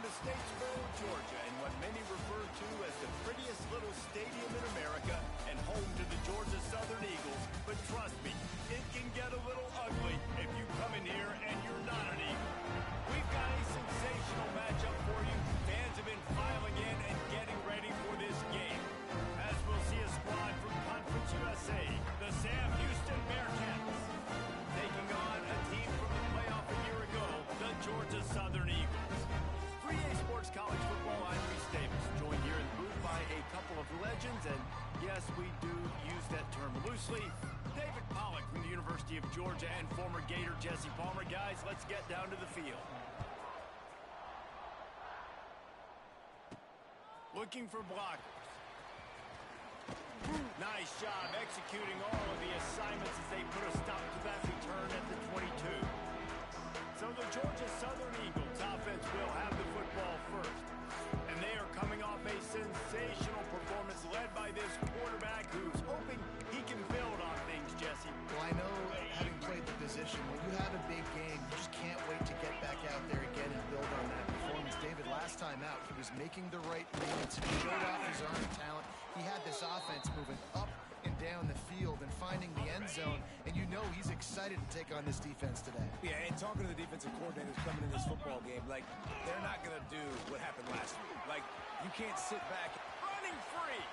to Statesboro, Georgia, in what many refer to as the prettiest little stadium in America and home to the Georgia Southern Eagles. But trust me, it can get a little ugly if you come in here and you're not an Eagle. We've got a sensational matchup for you. Fans have been filing in and getting ready for this game. As we'll see a squad from Conference USA, the Sam Houston Bearcats, taking on a team from the playoff a year ago, the Georgia Southern Eagles. 3A Sports College Football, I'm Reese Davis, joined here in the booth by a couple of legends, and yes, we do use that term loosely. David Pollack from the University of Georgia and former Gator Jesse Palmer. Guys, let's get down to the field. Looking for blockers. Nice job executing all of the assignments as they put a stop to that return at the 22. So the Georgia Southern Eagles offense will have the football first. And they are coming off a sensational performance led by this quarterback who's hoping he can build on things, Jesse. Well, I know, having played the position, when you have a big game, you just can't wait to get back out there again and build on that performance. David, last time out, he was making the right moves. He showed off his arm talent. He had this offense moving up and down the field and finding the end zone, and you know he's excited to take on this defense today. Yeah, and talking to the defensive coordinators coming in this football game, like, they're not going to do what happened last week. Like, you can't sit back. Running free.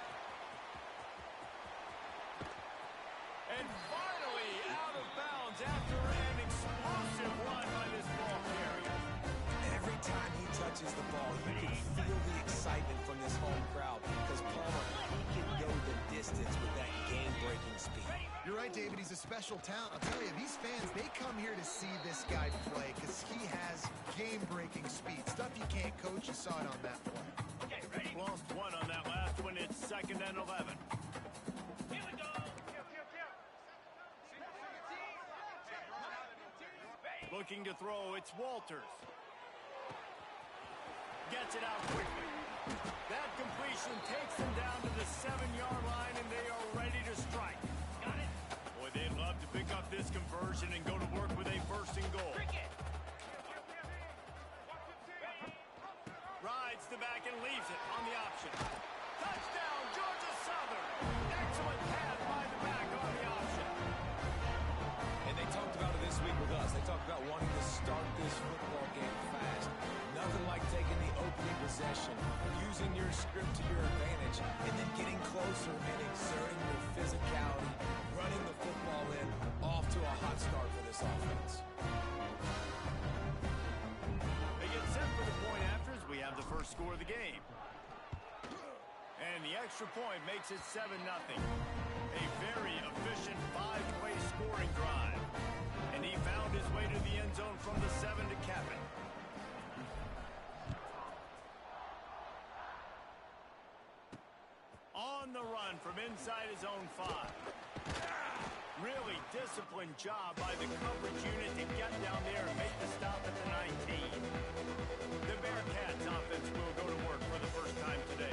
And finally out of bounds after an explosive run by this ball carrier. Every time he touches the ball, you can feel the excitement from this home crowd because Palmer, he can go the distance with that game-breaking speed. You're right, David. He's a special talent. I'll tell you, these fans, they come here to see this guy play because he has game-breaking speed. Stuff you can't coach. You saw it on that play. Okay, ready? Lost one on that last one. It's 2nd and 11. Here we go. Looking to throw, it's Walters. Gets it out quickly. That completion takes them down to the 7-yard line, and they are ready to strike. Got it. Boy, they'd love to pick up this conversion and go to work with a 1st and goal. Cricket. Rides the back and leaves it on the option. Touchdown, Georgia Southern. Excellent pass by the back on the option. And they talked about it this week with us. They talked about wanting to start this football game fast. Nothing like taking the opening possession, using your script to your advantage, and then getting closer and exerting your physicality, running the football in, off to a hot start for this offense. They get set for the point after as we have the first score of the game. And the extra point makes it 7-0. A very efficient 5-way scoring drive. And he found his way to the end zone from the 7 to cap it. On the run from inside his own 5. Really disciplined job by the coverage unit to get down there and make the stop at the 19. The Bearcats offense will go to work for the first time today.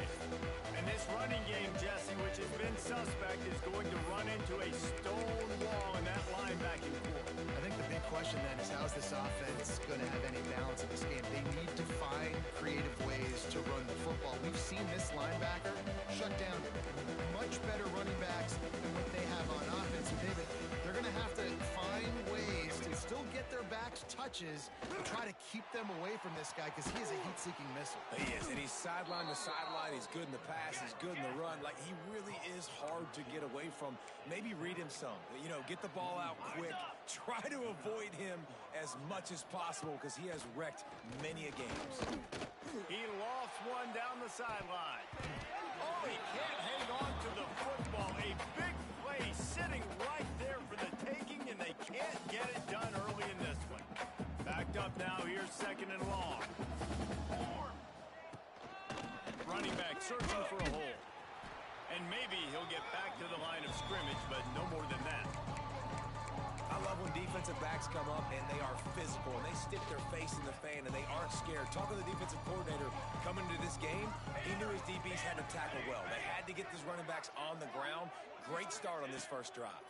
And this running game, Jesse, which has been suspect, is going to run into a stone wall in that linebacking core. I think the big question then is how's this offense going to have any balance in this game? They need to find creative ways to run the football. We've seen this linebacker shut down much better running backs than what they have on offense. David, they're going to have to find ways to still get their backs touches and try to keep them away from this guy because he is a heat-seeking missile. He is, and he's sideline to sideline. He's good in the pass. He's good in the run. Like, he really is hard to get away from. Maybe read him some. You know, get the ball out quick. Try to avoid him as much as possible because he has wrecked many a games. He lost one down the sideline. Oh, he can't hang on to the football. A big play sitting right there for the taking, and they can't get it done early in this one. Backed up now. Here's 2nd and long. Running back searching for a hole. And maybe he'll get back to the line of scrimmage, but no more than that. I love when defensive backs come up and they are physical and they stick their face in the fan and they aren't scared. Talking to the defensive coordinator coming into this game, he knew his DBs had to tackle well. They had to get these running backs on the ground. Great start on this first drive.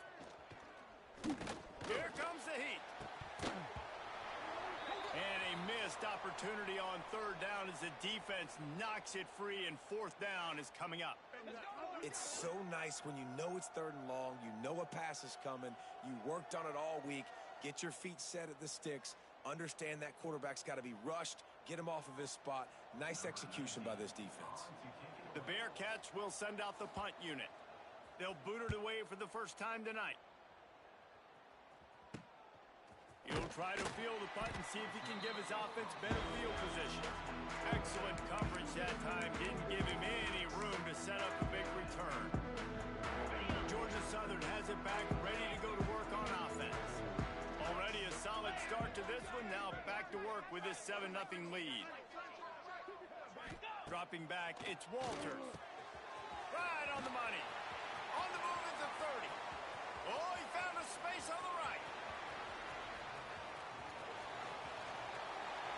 Here comes the heat. And a missed opportunity on third down as the defense knocks it free, and fourth down is coming up. It's so nice when you know it's third and long, you know a pass is coming, you worked on it all week, get your feet set at the sticks, understand that quarterback's got to be rushed, get him off of his spot. Nice execution by this defense. The Bearcats will send out the punt unit. They'll boot it away for the first time tonight. He'll try to field the punt and see if he can give his offense better field position. Excellent coverage that time. Didn't give him any room to set up a big return. Georgia Southern has it back, ready to go to work on offense. Already a solid start to this one. Now back to work with this 7-0 lead. Dropping back, it's Walters. Right on the money. On the move at the 30. Oh, he found a space on the right.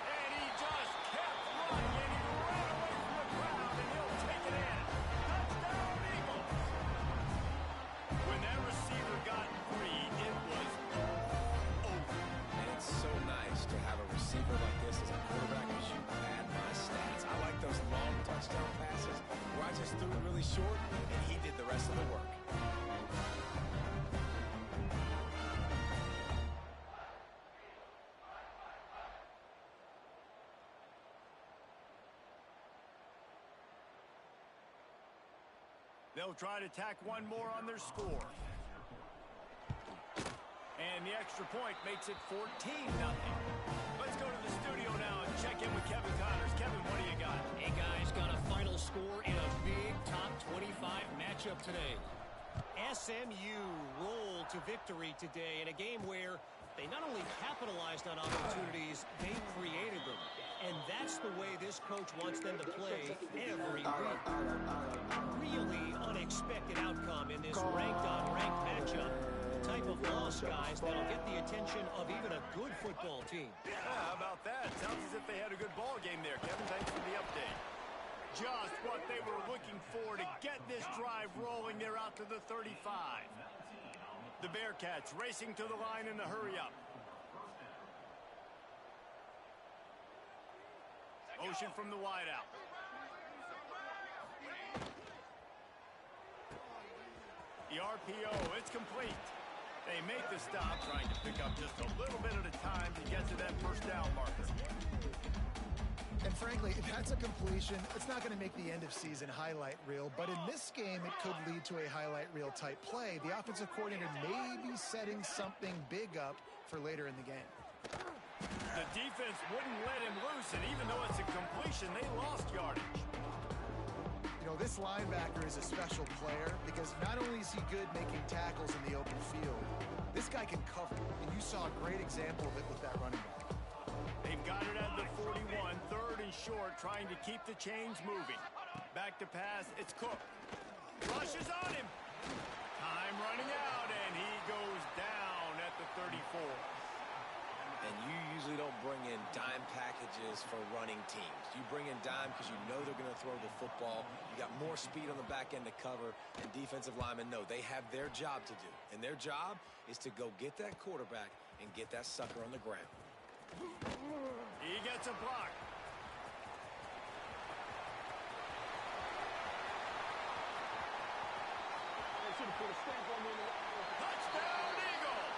And he just kept running, and he ran away from the crowd, and he'll take it in. Touchdown, Eagles. When that receiver got free, it was all over. And it's so nice to have a receiver like this as a quarterback, as you pad my stats. I like those long touchdown passes where I just threw it really short, and he did the rest of the work. They'll try to tack one more on their score. And the extra point makes it 14-0. Let's go to the studio now and check in with Kevin Connors. Kevin, what do you got? Hey, guys, got a final score in a big top 25 matchup today. SMU rolled to victory today in a game where they not only capitalized on opportunities, they created them. And that's the way this coach wants them to play every week. Really unexpected outcome in this ranked-on-ranked matchup. The type of loss, guys, that'll get the attention of even a good football team. Yeah, how about that? Sounds as if they had a good ball game there, Kevin. Thanks for the update. Just what they were looking for to get this drive rolling. They're out to the 35. The Bearcats racing to the line in a hurry-up. Motion from the wideout. The RPO, it's complete. They make the stop, trying to pick up just a little bit at a time to get to that first down marker. And frankly, if that's a completion, it's not going to make the end of season highlight reel. But in this game, it could lead to a highlight reel type play. The offensive coordinator may be setting something big up for later in the game. The defense wouldn't let him loose, and even though it's a completion, they lost yardage. You know, this linebacker is a special player because not only is he good making tackles in the open field, this guy can cover. And you saw a great example of it with that running back. They've got it at the 41, third and short, trying to keep the chains moving. Back to pass, it's Cook. Rushes on him. Time running out, and he goes down at the 34. And you usually don't bring in dime packages for running teams. You bring in dime because you know they're going to throw the football. You got more speed on the back end to cover, and defensive linemen know they have their job to do. And their job is to go get that quarterback and get that sucker on the ground. He gets a block. Touchdown, Eagles!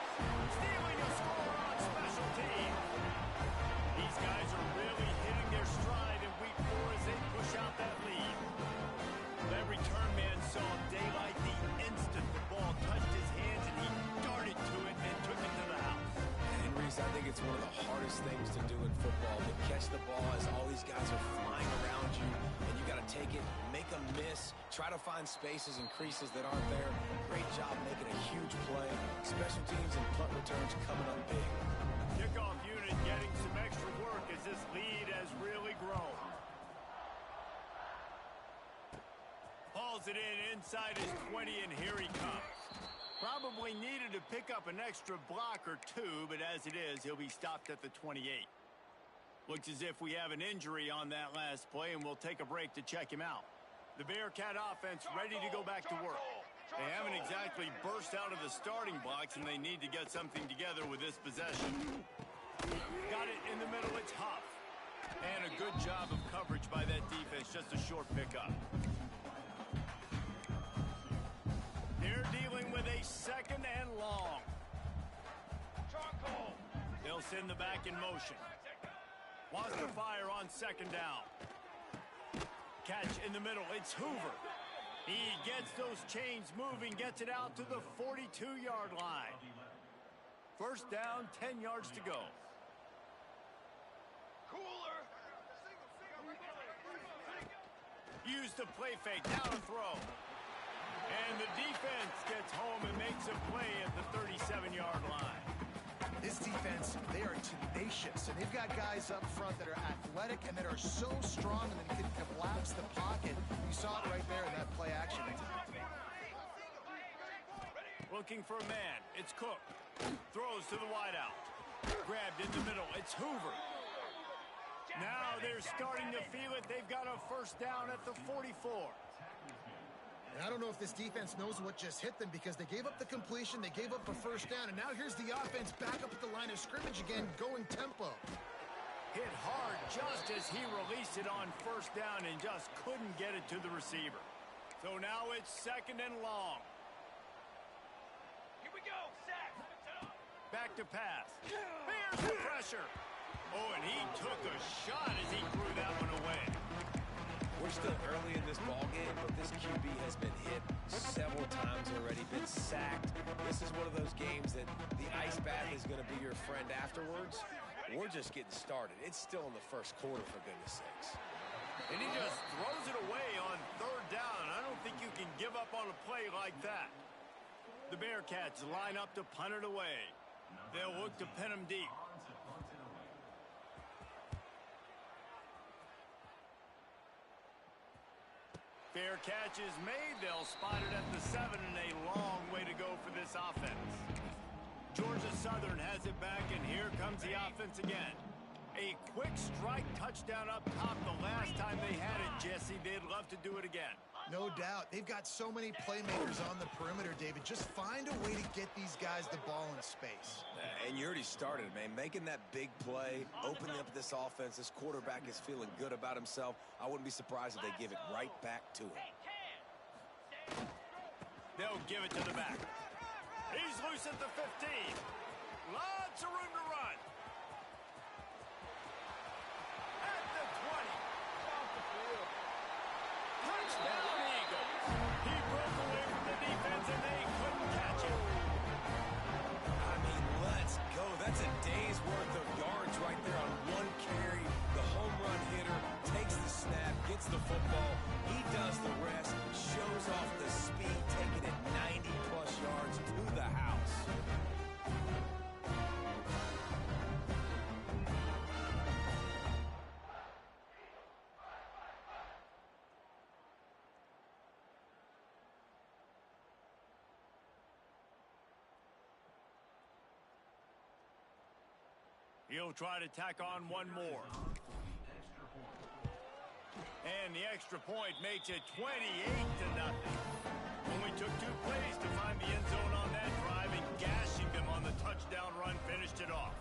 Stealing a score on special teams. These guys are really hitting their stride in week 4 as they push out that lead. That return man saw daylight the instant the ball touched his hands, and he darted to it and took it to the house. And Reese, I think it's one of the hardest things to do in football, to catch the ball as all these guys are flying around you, and you got to take it, make a miss, try to find spaces and creases that aren't there. Great job making a huge play. Special teams and punt returns coming up big. Kickoff unit getting some extra work as this lead has really grown. Hauls it in inside his 20, and here he comes. Probably needed to pick up an extra block or two, but as it is, he'll be stopped at the 28. Looks as if we have an injury on that last play, and we'll take a break to check him out. The Bearcat offense ready to go back to work. They haven't exactly burst out of the starting blocks, and they need to get something together with this possession. Got it in the middle, it's Huff. And a good job of coverage by that defense, just a short pickup. They're dealing with a second and long. They'll send the back in motion. Wants to fire on second down. Catch in the middle, it's Hoover. He gets those chains moving, gets it out to the 42-yard line. First down, 10 yards to go. Use the play fake, down and throw. And the defense gets home and makes a play at the 37-yard line. This defense, they are tenacious, and they've got guys up front that are athletic and that are so strong and that can collapse the pocket. You saw it right there in that play action. Looking for a man, it's Cook. Throws to the wideout. Grabbed in the middle, it's Hoover. Now they're starting to feel it. They've got a first down at the 44. And I don't know if this defense knows what just hit them because they gave up the completion, they gave up a first down, and now here's the offense back up at the line of scrimmage again, going tempo. Hit hard just as he released it on first down and just couldn't get it to the receiver. So now it's second and long. Here we go, sack. Back to pass. Here's the pressure. Oh, and he took a shot as he threw that one away. We're still early in this ball game, but this QB has been hit several times already, been sacked. This is one of those games that the ice bath is going to be your friend afterwards. We're just getting started. It's still in the first quarter, for goodness sakes. And he just throws it away on third down. I don't think you can give up on a play like that. The Bearcats line up to punt it away. They'll look to pin him deep. Fair catch is made. They'll spot it at the 7, and a long way to go for this offense. Georgia Southern has it back, and here comes the offense again. A quick strike touchdown up top the last time they had it, Jesse. They'd love to do it again. No doubt. They've got so many playmakers on the perimeter, David. Just find a way to get these guys the ball in space. And you already started, man. Making that big play, opening up this offense. This quarterback is feeling good about himself. I wouldn't be surprised if they give it right back to him. They'll give it to the back. He's loose at the 15. Lots of room to run. At the 20. Touchdown, Eagles. He broke away from the defense, and they couldn't catch him. I mean, let's go. That's a day's worth of yards right there on one carry. The home run hitter takes the snap, gets the football. He does the rest, shows off the speed, taking it 90-plus yards to the house. He'll try to tack on one more. And the extra point makes it 28-0. Only took 2 plays to find the end zone on that drive, and gashing them on the touchdown run finished it off.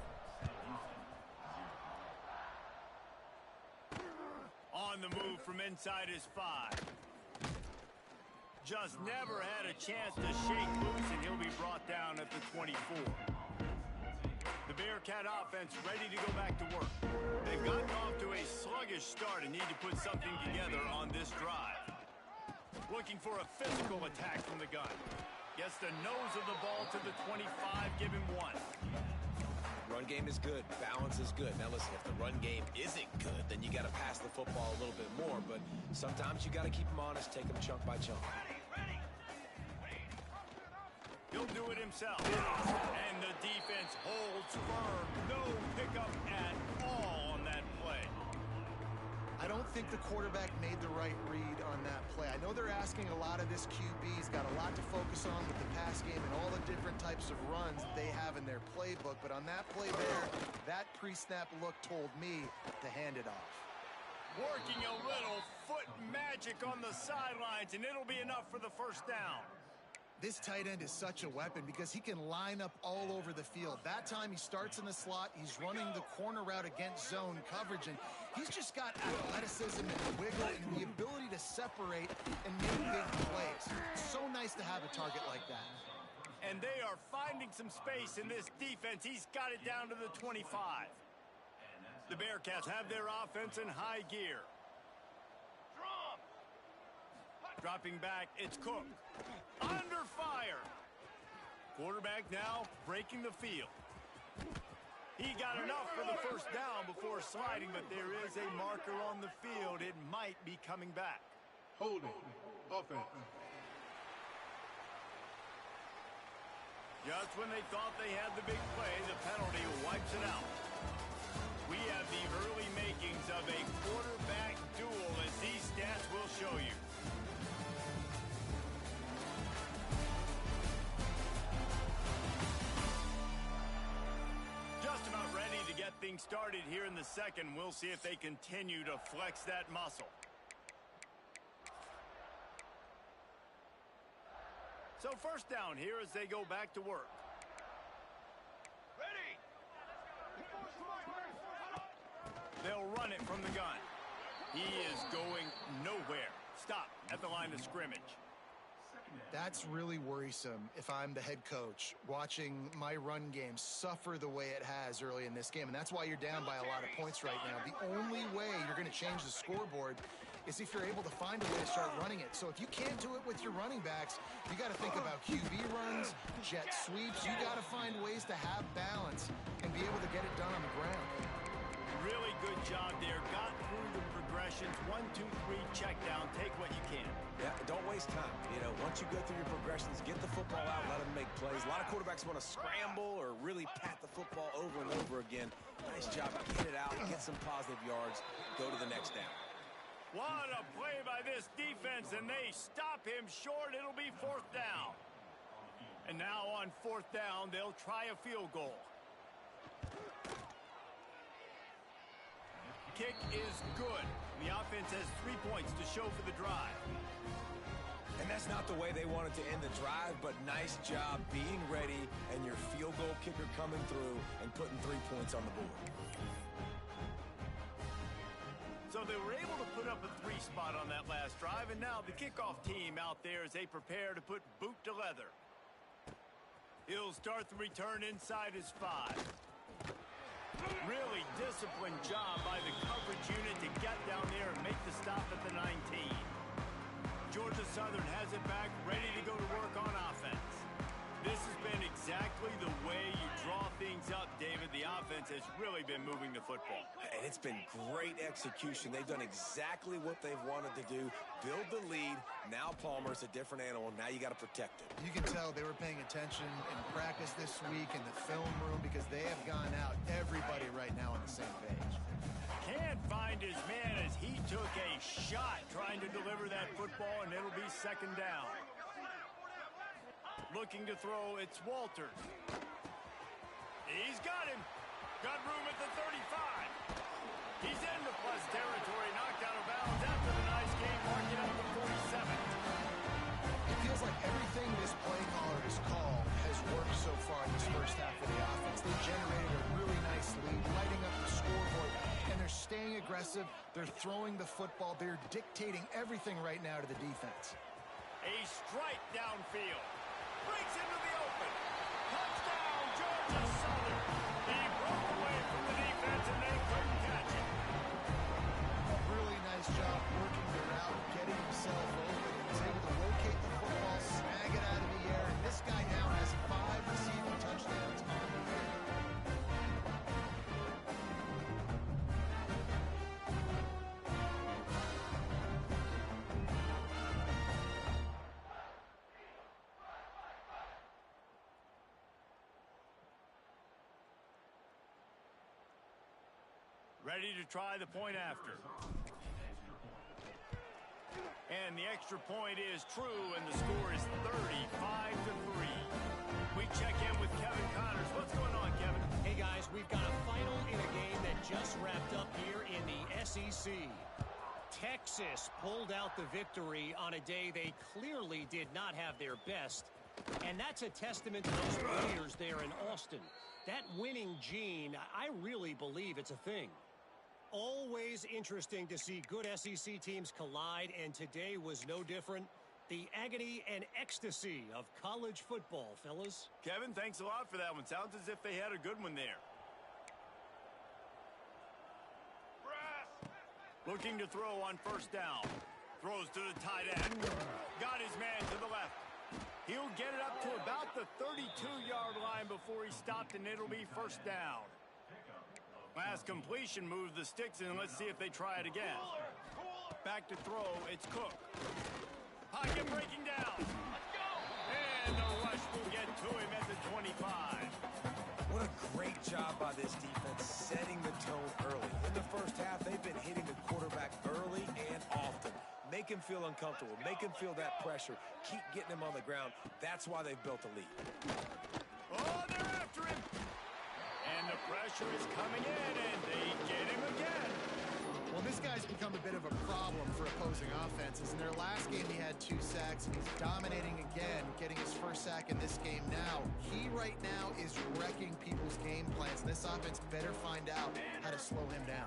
On the move from inside his 5. Just never had a chance to shake loose, and he'll be brought down at the 24. The Bearcat offense ready to go back to work. They've gotten off to a sluggish start and need to put something together on this drive. Looking for a physical attack from the gun. Gets the nose of the ball to the 25, give him 1. Run game is good. Balance is good. Now listen, if the run game isn't good, then you got to pass the football a little bit more. But sometimes you got to keep them honest, take them chunk by chunk. He'll do it himself. And the defense holds firm. No pickup at all on that play. I don't think the quarterback made the right read on that play. I know they're asking a lot of this QB. He's got a lot to focus on with the pass game and all the different types of runs that they have in their playbook. But on that play there, that pre-snap look told me to hand it off. Working a little foot magic on the sidelines, and it'll be enough for the first down. This tight end is such a weapon because he can line up all over the field. That time he starts in the slot, he's running the corner route against zone coverage, and he's just got athleticism and wiggle and the ability to separate and make big plays. It's so nice to have a target like that. And they are finding some space in this defense. He's got it down to the 25. The Bearcats have their offense in high gear. Dropping back, it's Cook. Under fire. Quarterback now breaking the field. He got enough for the first down before sliding, but there is a marker on the field. It might be coming back. Holding. Offense. Just when they thought they had the big play, the penalty wipes it out. We have the early makings of a quarterback duel, as these stats will show you. Just about ready to get things started here in the second. We'll see if they continue to flex that muscle. So first down here as they go back to work. Ready. They'll run it from the gun. He is going nowhere. Stop at the line of scrimmage. That's really worrisome if I'm the head coach, watching my run game suffer the way it has early in this game. And that's why you're down by a lot of points right now. The only way you're going to change the scoreboard is if you're able to find a way to start running it. So if you can't do it with your running backs, you got to think about QB runs, jet sweeps. You got to find ways to have balance and be able to get it done on the ground. Really good job there. Got through the progressions. 1, 2, 3, check down. Take what you can. Yeah, don't waste time. You know, once you go through your progressions, get the football out, let them make plays. A lot of quarterbacks want to scramble or really pat the football over and over again. Nice job. Get it out, get some positive yards, go to the next down. What a play by this defense, and they stop him short. It'll be fourth down. And now on fourth down, they'll try a field goal. Kick is good. The offense has 3 points to show for the drive. And that's not the way they wanted to end the drive, but nice job being ready and your field goal kicker coming through and putting 3 points on the board. So they were able to put up a 3 spot on that last drive, and now the kickoff team out there as they prepare to put boot to leather. He'll start the return inside his 5. Really disciplined job by the coverage unit to get down there and make the stop at the 19. Georgia Southern has it back, ready to go to work on offense. This has been exactly the way you draw things up, David. The offense has really been moving the football. And it's been great execution. They've done exactly what they've wanted to do. Build the lead. Now Palmer's a different animal. Now you got to protect it. You can tell they were paying attention in practice this week in the film room because they have gone out, everybody right now on the same page. Can't find his man as he took a shot trying to deliver that football, and it'll be second down. Looking to throw, it's Walters. He's got him. Got room at the 35. He's into plus territory, knocked out of bounds after the nice game, marking out the 47. It feels like everything this play caller has called has worked so far in this first half of the offense. They generated a really nice lead, lighting up the scoreboard, and they're staying aggressive. They're throwing the football. They're dictating everything right now to the defense. A strike downfield. Breaks into the open. Touchdown, Georgia Southern. He broke away from the defense, and they couldn't catch it. A really nice job working the route, getting himself open. He was able to locate the football, snag it out of the air, and this guy now has 5 receiving touchdowns on the year. Ready to try the point after. And the extra point is true, and the score is 35-3. We check in with Kevin Connors. What's going on, Kevin? Hey, guys, we've got a final in a game that just wrapped up here in the SEC. Texas pulled out the victory on a day they clearly did not have their best. And that's a testament to those players there in Austin. That winning gene, I really believe it's a thing. Always interesting to see good SEC teams collide, and today was no different. The agony and ecstasy of college football, fellas. Kevin, thanks a lot for that one. Sounds as if they had a good one there. Looking to throw on first down. Throws to the tight end. Got his man to the left. He'll get it up to about the 32-yard line before he stopped, and it'll be first down. Last completion moves the sticks, and let's see if they try it again. Back to throw, it's Cook. Pocket breaking down. And the rush will get to him at the 25. What a great job by this defense setting the tone early. In the first half, they've been hitting the quarterback early and often. Make him feel uncomfortable. Make him feel that pressure. Keep getting him on the ground. That's why they've built a lead. Oh, they're after him. And the pressure is coming in, and they get him again. Well, this guy's become a bit of a problem for opposing offenses. In their last game, he had 2 sacks, and he's dominating again, getting his first sack in this game now. He right now is wrecking people's game plans. This offense better find out how to slow him down.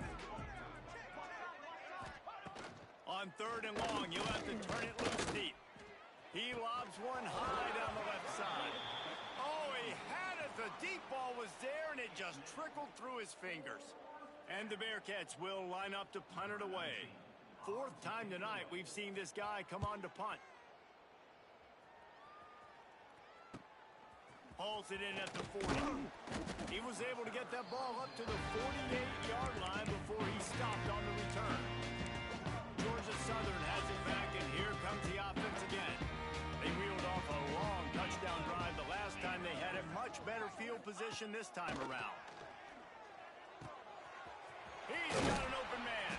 On third and long, you'll have to turn it loose deep. He lobs one high down the left side. Oh, he had it. The deep ball was there, and it just trickled through his fingers. And the Bearcats will line up to punt it away. 4th time tonight we've seen this guy come on to punt. Hauls it in at the 40. He was able to get that ball up to the 48-yard line before he stopped on the return. Georgia Southern has it back, and here comes the offense again. They reeled off a long touchdown drive the last time they had it. Much better field position this time around. He's got an open man.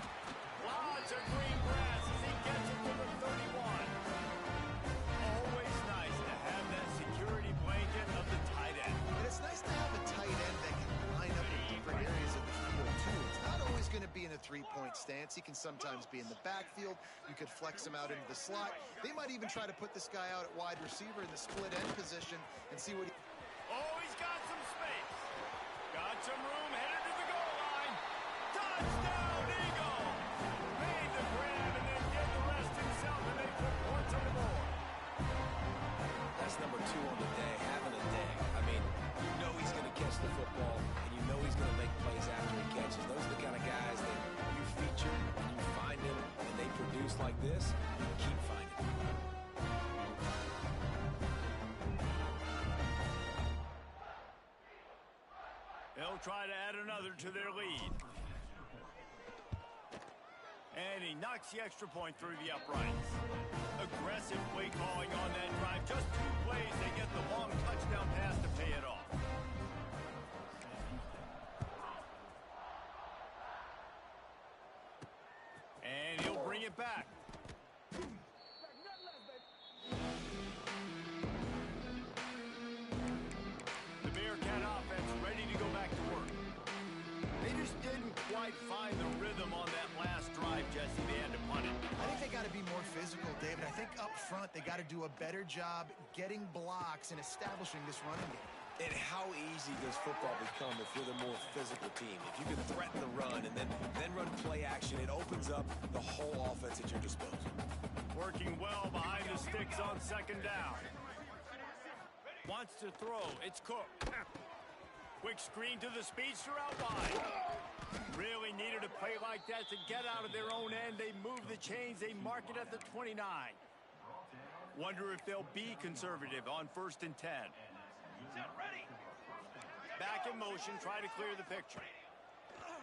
Lots of green grass as he gets it to the 31. Always nice to have that security blanket of the tight end. And it's nice to have a tight end that can line up in different areas of the field, too. It's not always going to be in a three-point stance. He can sometimes be in the backfield. You could flex him out into the slot. They might even try to put this guy out at wide receiver in the split end position and see what he... Oh, he's got some space. Got some room, headed to the goal line. Touchdown, Eagle! Made the grab and then did the rest himself, and they put points on the board. That's number 2 on the day, having a day. I mean, you know he's going to catch the football, and you know he's going to make plays after he catches. Those are the kind of guys that you feature, and you find them, and they produce like this, you keep finding them. They'll try to add another to their lead. And he knocks the extra point through the uprights. Aggressive play calling on that drive. Just 2 plays, they get the long touchdown pass to pay it off. And he'll bring it back. The Bearcat offense ready to go back to work. They just didn't quite find the rhythm on that last drive, Jesse. They had to punt it. I think they got to be more physical, David. I think up front they got to do a better job getting blocks and establishing this running game. And how easy does football become if you're the more physical team? If you can threaten the run and then run play action, it opens up the whole offense at your disposal. Working well behind the sticks on second down. Wants to throw. It's Cook. Quick screen to the speedster out wide. Really needed a play like that to get out of their own end. They move the chains. They mark it at the 29. Wonder if they'll be conservative on 1st and 10. Back in motion, try to clear the picture.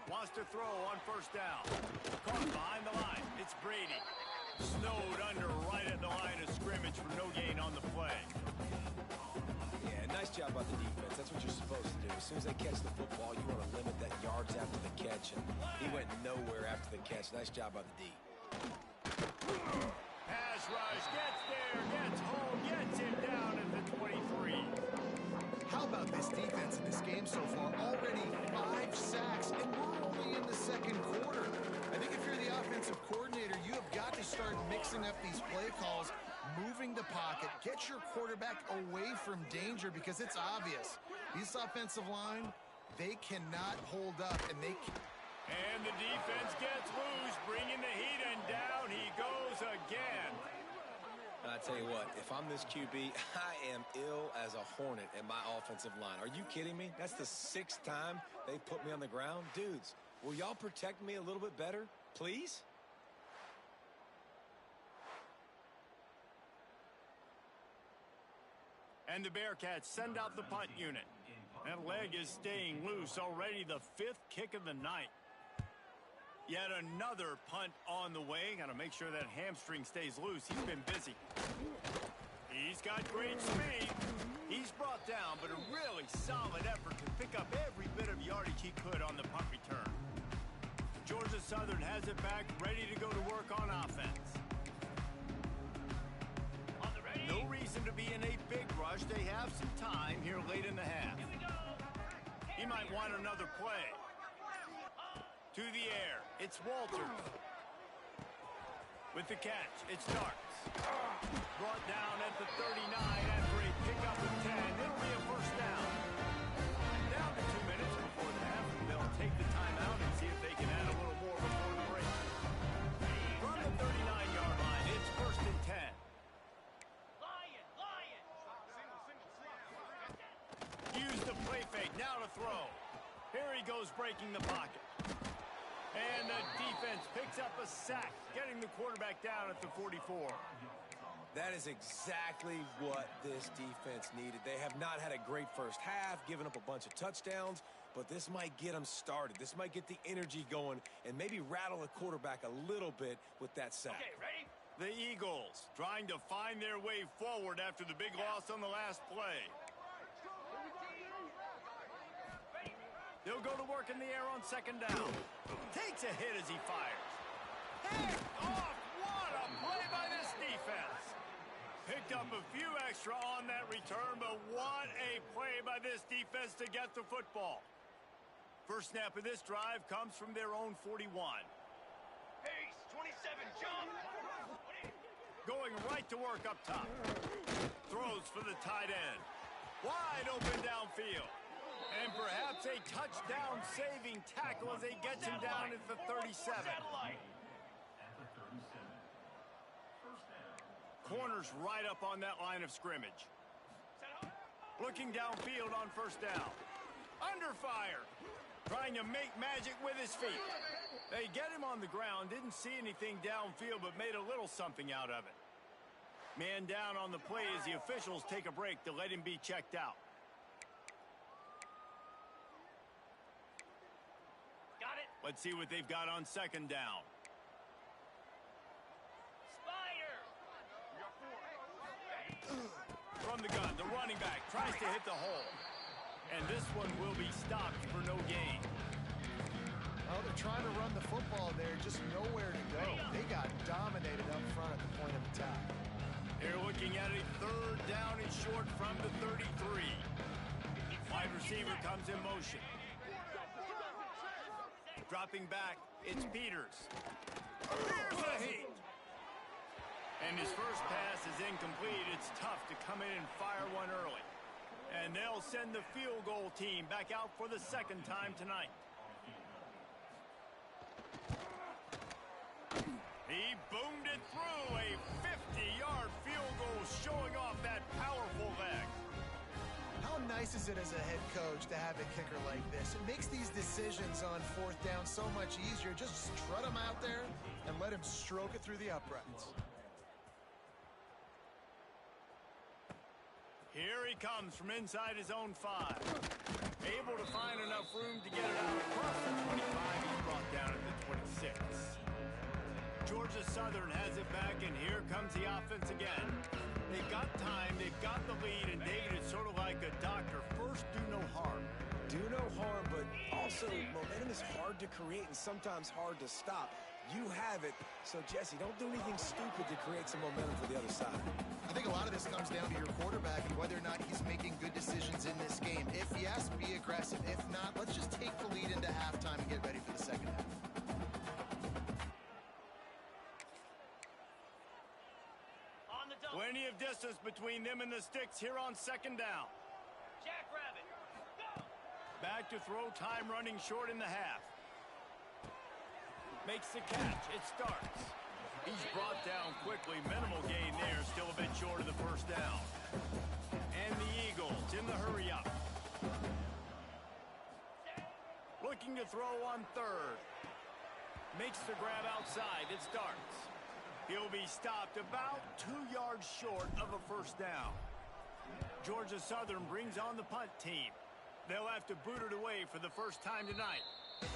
Wants to throw on first down. Caught behind the line. It's Brady. Snowed under right at the line of scrimmage for no gain on the play. Yeah, nice job by the defense. That's what you're supposed to do. As soon as they catch the football, you want to limit that yards after the catch. And he went nowhere after the catch. Nice job by the D. Pass rush. Gets there. Gets home. Gets him down at the 23. How about this defense in this game so far? Already 5 sacks, and we're only in the second quarter. I think if you're the offensive coordinator, you have got to start mixing up these play calls moving the pocket, get your quarterback away from danger because it's obvious. This offensive line, they cannot hold up, and they can. And the defense gets loose, bringing the heat, and down he goes again. I tell you what, if I'm this QB, I am ill as a hornet at my offensive line. Are you kidding me? That's the 6th time they put me on the ground. Dudes, will y'all protect me a little bit better, please? And the Bearcats send out the punt unit. That leg is staying loose, already the 5th kick of the night. Yet another punt on the way. Got to make sure that hamstring stays loose. He's been busy. He's got great speed. He's brought down, but a really solid effort to pick up every bit of yardage he could on the punt return. Georgia Southern has it back, ready to go to work on offense. No reason to be in a big rush. They have some time here late in the half. He might want another play. To the air, it's Walters. With the catch, it's Starks. Brought down at the 39 after a pickup of 10. It'll be a first down. Down to 2 minutes before the half. They'll take the timeout and see if they can add a little more before the break. From the 39-yard line, it's 1st and 10. Use the play fake, now to throw. Here he goes, breaking the pocket. And the defense picks up a sack, getting the quarterback down at the 44. That is exactly what this defense needed. They have not had a great first half, given up a bunch of touchdowns, but this might get them started. This might get the energy going and maybe rattle the quarterback a little bit with that sack. Okay, ready? The Eagles trying to find their way forward after the big loss on the last play. They'll go to work in the air on 2nd down. Takes a hit as he fires. Picked off! What a play by this defense! Picked up a few extra on that return, but what a play by this defense to get the football. First snap of this drive comes from their own 41. Pace, 27, jump! Going right to work up top. Throws for the tight end. Wide open downfield. And perhaps a touchdown-saving tackle as they get him down at the 37. Corners right up on that line of scrimmage. Looking downfield on 1st down. Under fire. Trying to make magic with his feet. They get him on the ground. Didn't see anything downfield, but made a little something out of it. Man down on the play as the officials take a break to let him be checked out. Let's see what they've got on 2nd down. Spider! From the gun, the running back tries to hit the hole. And this one will be stopped for no gain. Oh, they're trying to run the football there, just nowhere to go. They got dominated up front at the point of attack. They're looking at a 3rd down and short from the 33. Wide receiver comes in motion. Dropping back, it's Peters. Here's the heat. And his first pass is incomplete. It's tough to come in and fire one early. And they'll send the field goal team back out for the 2nd time tonight. He boomed it through, a 50-yard field goal showing off that powerful leg. How nice is it as a head coach to have a kicker like this? It makes these decisions on 4th down so much easier. Just strut him out there and let him stroke it through the uprights. Here he comes from inside his own 5. Able to find enough room to get it out across the 25. He's brought down at the 26. Georgia Southern has it back, and here comes the offense again. They've got time, they've got the lead, and David is sort of like a doctor. First, do no harm. Do no harm, but also momentum is hard to create and sometimes hard to stop. You have it, so Jesse, don't do anything stupid to create some momentum for the other side. I think a lot of this comes down to your quarterback and whether or not he's making good decisions in this game. If yes, be aggressive. If not, let's just take the lead into halftime and get ready for the 2nd half. the double. Plenty of distance between them and the sticks here on second down. Jackrabbit. Go. Back to throw, time running short in the half. Makes the catch. It starts. He's brought down quickly. Minimal gain there. Still a bit short of the first down. And the Eagles in the hurry up. Looking to throw on third. Makes the grab outside. It starts. He'll be stopped about 2 yards short of a first down. Georgia Southern brings on the punt team. They'll have to boot it away for the first time tonight.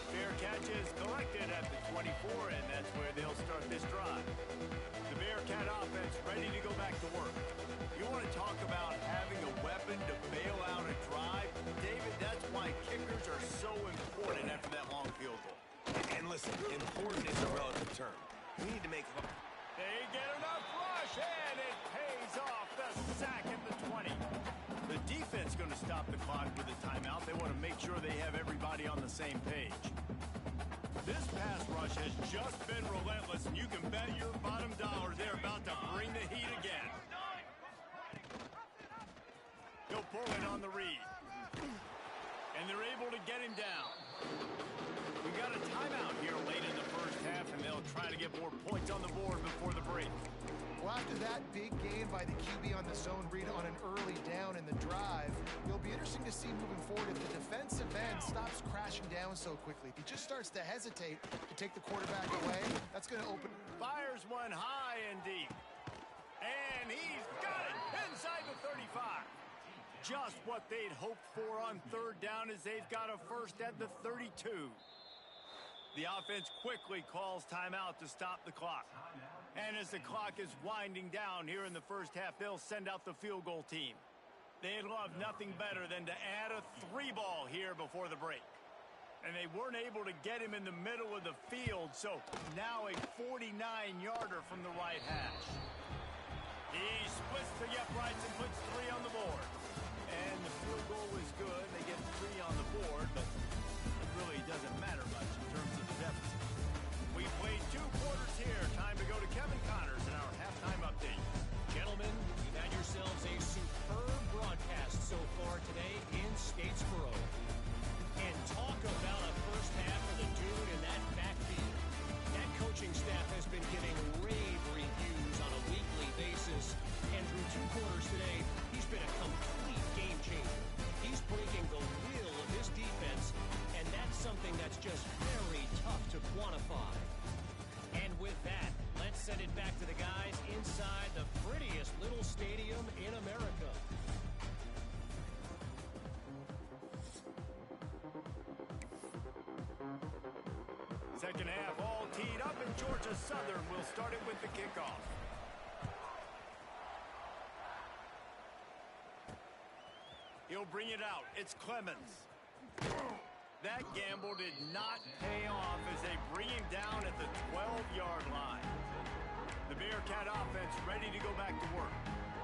Fair catch is collected at the 24, and that's where they'll start this drive. The Bearcat offense ready to go back to work. You want to talk about having a weapon to bail out a drive? David, that's why kickers are so important after that long field goal. And listen, important is a relative term. We need to make them. They get enough rush, and it pays off. The sack at the 20. The defense going to stop the clock with a timeout. They want to make sure they have everybody on the same page. This pass rush has just been relentless, and you can bet your bottom dollar they're about to bring the heat again. He'll pull it on the read. And they're able to get him down. We got a timeout here late in the first half, and they'll try to get more points on the board before the break. Well, after that big gain by the QB on the zone read on an early down in the drive, it'll be interesting to see moving forward if the defensive end stops crashing down so quickly. If he just starts to hesitate to take the quarterback away, that's going to open. Fires one high and deep. And he's got it inside the 35. Just what they'd hoped for on third down as they've got a first at the 32. The offense quickly calls timeout to stop the clock. And as the clock is winding down here in the first half, they'll send out the field goal team. They'd love nothing better than to add a 3-ball here before the break. And they weren't able to get him in the middle of the field, so now a 49-yarder from the right hash. He splits the uprights and puts 3 on the board. And the field goal is good. They get 3 on the board, but it really doesn't matter much in terms of the deficit. We played 2 quarters here. Time to go to Kevin Connors in our halftime update. Gentlemen, you've had yourselves a superb broadcast so far today in Statesboro. And talk about a first half for the dude in that backfield. That coaching staff has been giving rave reviews on a weekly basis. And through 2 quarters today, he's been a complete game changer. He's breaking the will of this defense, and that's something that's just very tough to quantify. And with that, let's send it back to the guys inside the prettiest little stadium in America. Second half all teed up, and Georgia Southern will start it with the kickoff. He'll bring it out. It's Clemens. That gamble did not pay off as they bring him down at the 12-yard line. The Bearcat offense ready to go back to work.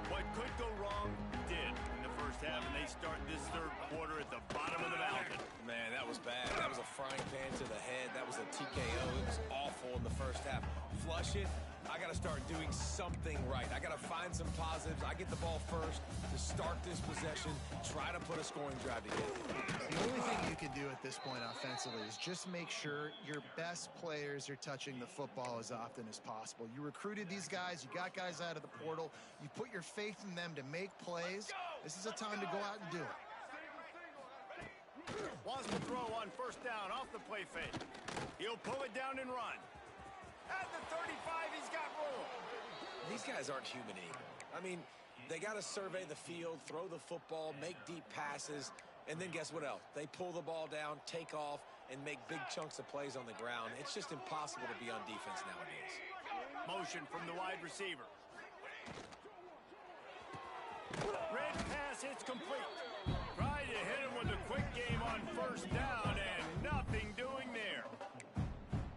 What could go wrong did in the first half, and they start this third quarter at the bottom of the mountain. Man, that was bad. That was a frying pan to the head. That was a TKO. It was awful in the first half. Flush it. I got to start doing something right. I got to find some positives. I get the ball first to start this possession, try to put a scoring drive together. The only thing you can do at this point offensively is just make sure your best players are touching the football as often as possible. You recruited these guys. You got guys out of the portal. You put your faith in them to make plays. This is a time to go out and do it. Wants to throw on first down off the play fake. He'll pull it down and run. At the 35, he's got room. These guys aren't human either. I mean, they got to survey the field, throw the football, make deep passes, and then guess what else? They pull the ball down, take off, and make big chunks of plays on the ground. It's just impossible to be on defense nowadays. Motion from the wide receiver. Red pass, it's complete. Try to hit him with a quick game on first down, and nothing doing there.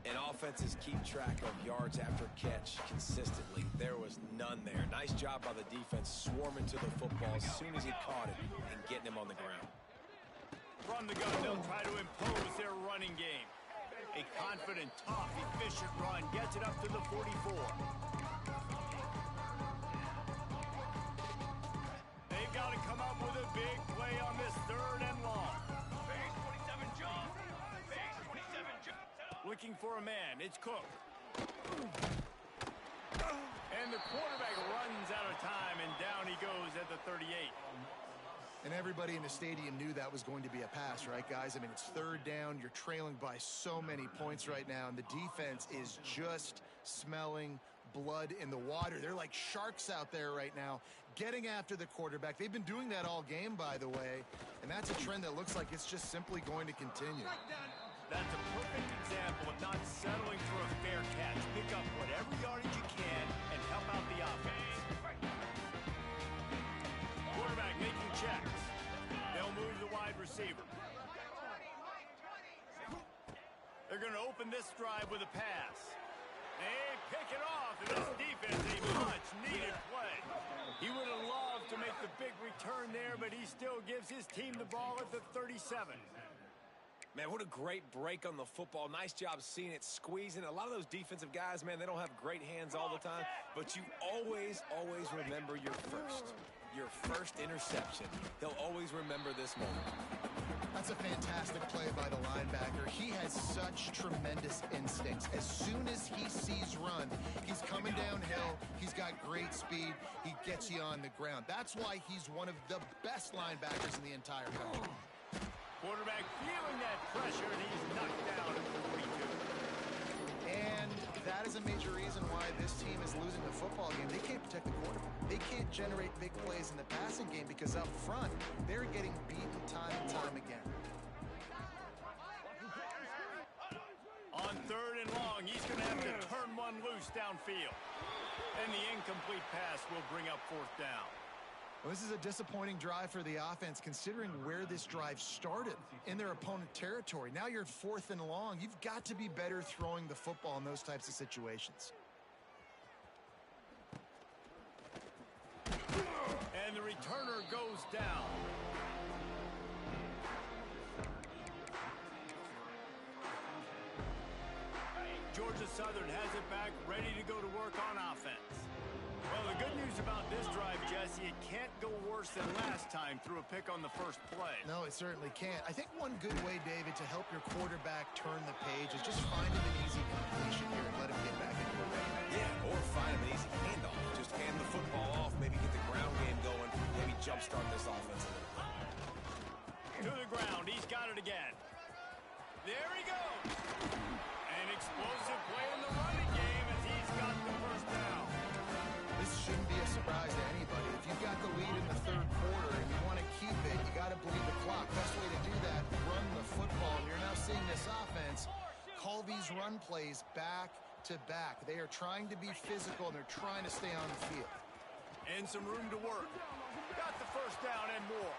And offenses keep track of yards after catch consistently. There was none there. Nice job by the defense swarming to the football as soon as he caught it and getting him on the ground. From the gun, they'll try to impose their running game. A confident, tough, efficient run gets it up to the 44. big play on this 3rd and long. Base 27 jump. Base 27 jump. Looking for a man. It's Cook. And the quarterback runs out of time, and down he goes at the 38. And everybody in the stadium knew that was going to be a pass, right, guys? I mean, it's 3rd down. You're trailing by so many points right now, and the defense is just smelling blood in the water. They're like sharks out there right now, getting after the quarterback. They've been doing that all game, by the way, and that's a trend that looks like it's just simply going to continue. That's a perfect example of not settling for a fair catch. Pick up whatever yardage you can and help out the offense. Quarterback making checks. They'll move the wide receiver. They're going to open this drive with a pass. They pick it off, and this defense a much-needed play. He would have loved to make the big return there, but he still gives his team the ball at the 37. Man, what a great break on the football. Nice job seeing it, squeezing. A lot of those defensive guys, man, they don't have great hands all the time, but you always remember your first interception. They'll always remember this moment. That's a fantastic play by the linebacker. He has such tremendous instincts. As soon as he sees run, he's coming downhill. He's got great speed. He gets you on the ground. That's why he's one of the best linebackers in the entire country. Quarterback feeling that pressure, and he's knocked down at the 42. And that is a major reason why this team is losing the football game. They can't protect the quarterback. They can't generate big plays in the passing game because up front, they're getting beaten time and time again. On 3rd and long, he's going to have to turn one loose downfield. And the incomplete pass will bring up 4th down. Well, this is a disappointing drive for the offense, considering where this drive started in their opponent territory. Now you're at 4th and long. You've got to be better throwing the football in those types of situations. And the returner goes down. Georgia Southern has it back, ready to go to work on offense. Well, the good news about this drive, Jesse, it can't go worse than last time through a pick on the first play. No, it certainly can't. I think one good way, David, to help your quarterback turn the page is just find him an easy completion here and let him get back into the game. Yeah, or find him an easy handoff. Just hand the football off, maybe get the ground game going, maybe jumpstart this offense a little bit. To the ground, he's got it again. There he goes. An explosive play in the running game as he's got the first down. This shouldn't be a surprise to anybody. If you've got the lead in the 3rd quarter and you want to keep it, you got to bleed the clock. Best way to do that, run the football. And you're now seeing this offense call these run plays back to back. They are trying to be physical, and they're trying to stay on the field. And some room to work. Got the first down and more.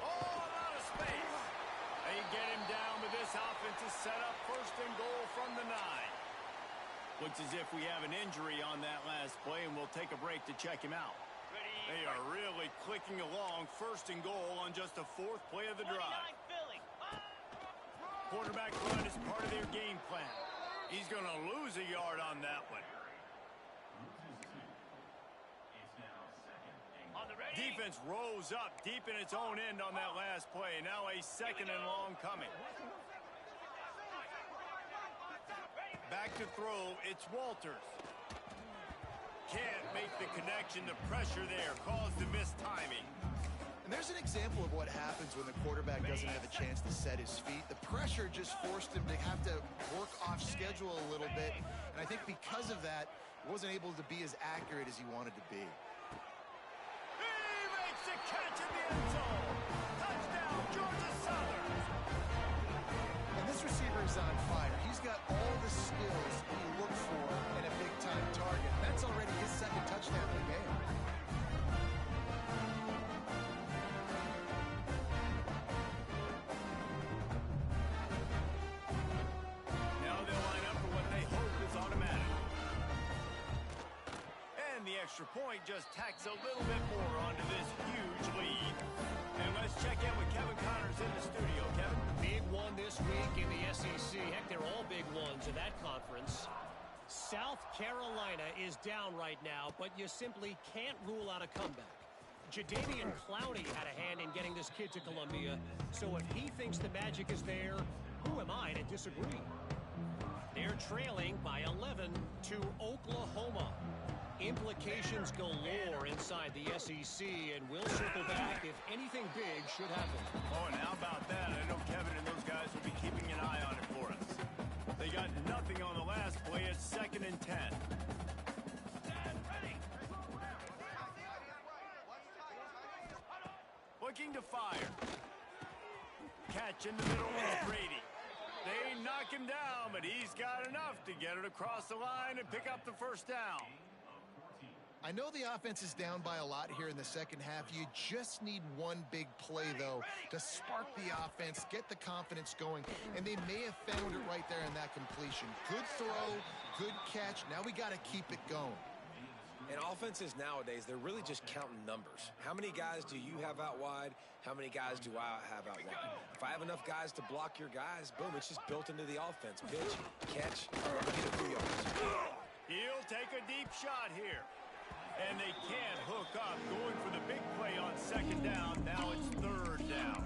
Oh, a lot of space. They get him down, but this offense is set up 1st and goal from the 9. Looks as if we have an injury on that last play, and we'll take a break to check him out. They are really clicking along. 1st and goal on just the 4th play of the drive. Quarterback run is part of their game plan. He's going to lose a yard on that one. Defense rose up deep in its own end on that last play. Now a 2nd and long coming. Back to throw, it's Walters. Can't make the connection. The pressure there caused the missed timing. And there's an example of what happens when the quarterback doesn't have a chance to set his feet. The pressure just forced him to have to work off schedule a little bit. And I think because of that, he wasn't able to be as accurate as he wanted to be. He makes a catch in the end zone. Touchdown, Georgia Southern. And this receiver is on fire. He's got all the skills you look for in a big-time target. That's already his 2nd touchdown of the game. Now they'll line up for what they hope is automatic. And the extra point just tacks a little bit more onto this huge lead. And let's check in with Kevin Connors in the studio. Kevin? Big one this week in the SEC. Heck, they're all big ones in that conference. South Carolina is down right now, but you simply can't rule out a comeback. Jadeveon Clowney had a hand in getting this kid to Columbia, so if he thinks the magic is there, who am I to disagree? They're trailing by 11 to Oklahoma. Implications galore inside the SEC, and we'll circle back if anything big should happen. Oh, and how about that? I know Kevin and those guys will be keeping an eye on it for us. They got nothing on the last play. It's 2nd and 10. Looking to fire. Catch in the middle is Brady. They knock him down, but he's got enough to get it across the line and pick up the first down. I know the offense is down by a lot here in the second half. You just need one big play, though, to spark the offense, get the confidence going, and they may have found it right there in that completion. Good throw, good catch. Now we got to keep it going. And offenses nowadays, they're really just counting numbers. How many guys do you have out wide? How many guys do I have out wide? If I have enough guys to block your guys, boom, it's just built into the offense. Pitch, catch, get a few yards. He'll take a deep shot here. And they can't hook up. Going for the big play on 2nd down. Now it's 3rd down.